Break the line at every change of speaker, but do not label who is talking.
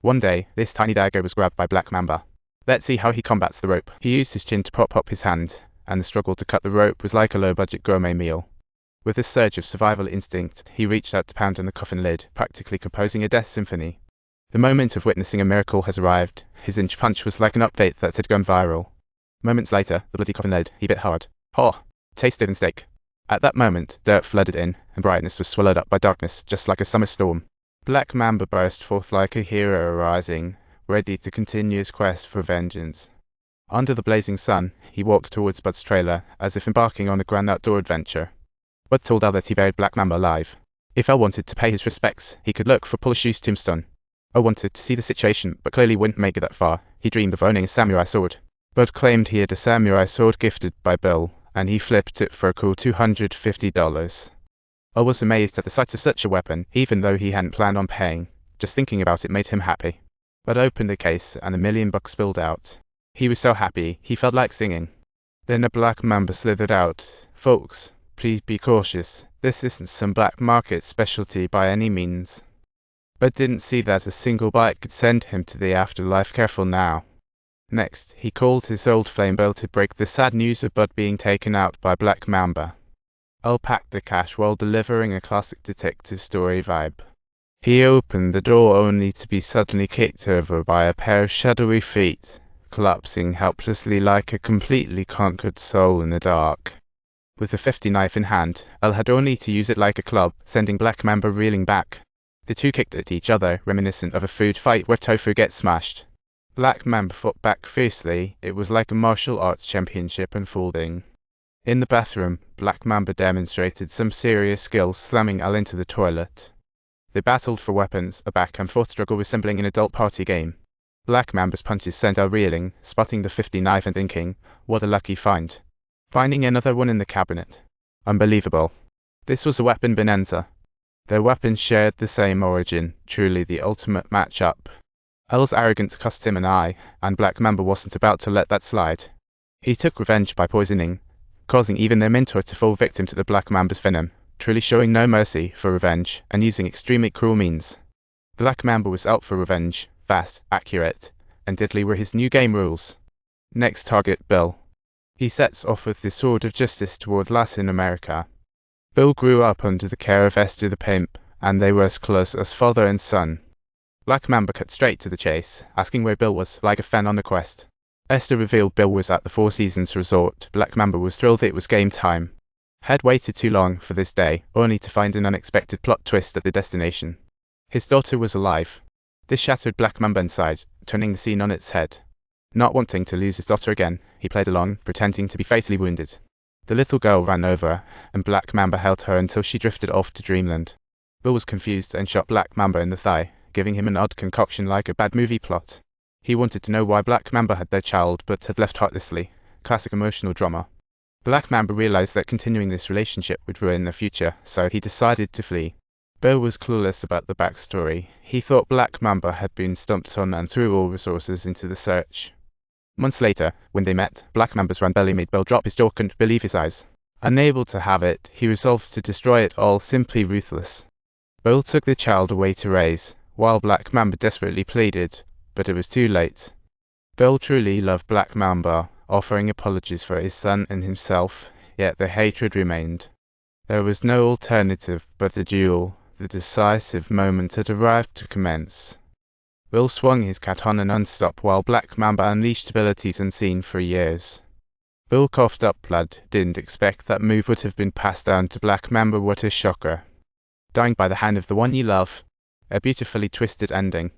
One day, this tiny dagger was grabbed by Black Mamba. Let's see how he combats the rope. He used his chin to prop up his hand, and the struggle to cut the rope was like a low-budget gourmet meal. With a surge of survival instinct, he reached out to pound on the coffin lid, practically composing a death symphony. The moment of witnessing a miracle has arrived. His inch punch was like an update that had gone viral. Moments later, the bloody coffin lid, he bit hard. Oh, tastier than steak. At that moment, dirt flooded in, and brightness was swallowed up by darkness, just like a summer storm. Black Mamba burst forth like a hero arising, ready to continue his quest for vengeance. Under the blazing sun, he walked towards Bud's trailer, as if embarking on a grand outdoor adventure. Bud told Al that he buried Black Mamba alive. If Al wanted to pay his respects, he could look for Pulishu's tombstone. Al wanted to see the situation, but clearly wouldn't make it that far. He dreamed of owning a samurai sword. Bud claimed he had a samurai sword gifted by Bill, and he flipped it for a cool $250. Al was amazed at the sight of such a weapon, even though he hadn't planned on paying. Just thinking about it made him happy. Bud opened the case, and $1 million spilled out. He was so happy, he felt like singing. Then a Black Mamba slithered out. Folks, please be cautious. This isn't some black market specialty by any means. Bud didn't see that a single bite could send him to the afterlife. Careful now. Next, he called his old flame Bill to break the sad news of Bud being taken out by Black Mamba. Al packed the cash while delivering a classic detective story vibe. He opened the door only to be suddenly kicked over by a pair of shadowy feet, collapsing helplessly like a completely conquered soul in the dark. With the 50 knife in hand, Al had only to use it like a club, sending Black Mamba reeling back. The two kicked at each other, reminiscent of a food fight where tofu gets smashed. Black Mamba fought back fiercely. It was like a martial arts championship unfolding. In the bathroom, Black Mamba demonstrated some serious skills, slamming Al into the toilet. They battled for weapons, a back-and-forth struggle resembling an adult party game. Black Mamba's punches sent Al reeling, spotting the 50 knife and thinking, what a lucky find. Finding another one in the cabinet. Unbelievable. This was a weapon bonanza. Their weapons shared the same origin, truly the ultimate match-up. Al's arrogance cost him an eye, and Black Mamba wasn't about to let that slide. He took revenge by poisoning, causing even their mentor to fall victim to the Black Mamba's venom, truly showing no mercy for revenge, and using extremely cruel means. Black Mamba was out for revenge, fast, accurate, and deadly were his new game rules. Next target, Bill. He sets off with the sword of justice toward Latin America. Bill grew up under the care of Esther the pimp, and they were as close as father and son. Black Mamba cut straight to the chase, asking where Bill was, like a fan on a quest. Esther revealed Bill was at the Four Seasons Resort. Black Mamba was thrilled it was game time. Had waited too long for this day, only to find an unexpected plot twist at the destination. His daughter was alive. This shattered Black Mamba inside, turning the scene on its head. Not wanting to lose his daughter again, he played along, pretending to be fatally wounded. The little girl ran over, and Black Mamba held her until she drifted off to dreamland. Bill was confused and shot Black Mamba in the thigh, giving him an odd concoction like a bad movie plot. He wanted to know why Black Mamba had their child but had left heartlessly. Classic emotional drama. Black Mamba realized that continuing this relationship would ruin their future, so he decided to flee. Bill was clueless about the backstory. He thought Black Mamba had been stumped on and threw all resources into the search. Months later, when they met, Black Mamba's round belly made Bill drop his jaw, couldn't believe his eyes. Unable to have it, he resolved to destroy it all, simply ruthless. Bill took the child away to raise, while Black Mamba desperately pleaded, but it was too late. Bill truly loved Black Mamba, offering apologies for his son and himself, yet the hatred remained. There was no alternative but a duel. The decisive moment had arrived to commence. Bill swung his katana non-stop while Black Mamba unleashed abilities unseen for years. Bill coughed up blood, didn't expect that move would have been passed down to Black Mamba. What a shocker. Dying by the hand of the one you love. A beautifully twisted ending.